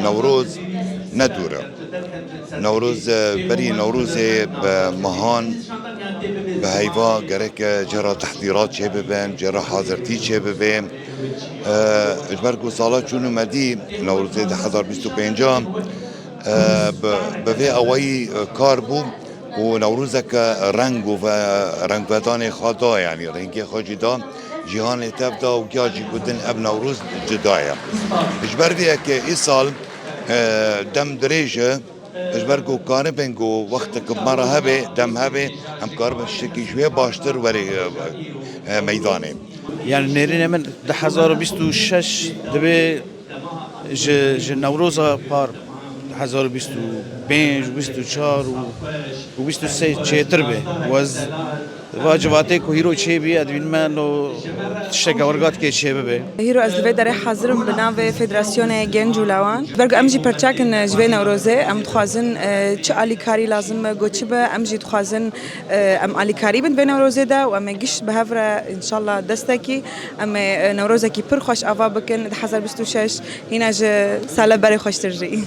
نوروز ندوره نوروز بري نوروز بمهان بهيفا جرك جرى تحضيرات شبابين جرى حاضرتي شبابين اجبركو صالات شنو مدي نوروز 2025 بفي اوي كاربو ونوروزك رنگ و رنگ بدان خدا يعني رنگي خاجي دا جهان تبدا وجاجي قدن اب نوروز جدايا اجبر فيك ايصال دم دريجه اجبركو كاربنكو وقتك مرة هبه دم هبه هم كاربن شكي شوية باشتر وري ميداني يعني نرينا من 2026 دبي ج نوروزا بار 2025 و 24 و 23 چهتر به واز واجباته کو هیرو چه بی ادوین منو شکاورگات که چه به هیرو از دوی داره حاضرم به نام فدراسیون گنج و لوان برگ امجی پرچاکن جوی نوروزه ام خوازن چه آلیکاری لازم گوچی به امجی خوازن ام آلیکاری بن به نوروزه دا و ام گیش به هفره ان شاء الله دستکی ام نوروزه کی پر خوش آوا بکن 2026 هینا ج سال برای خوش ترجی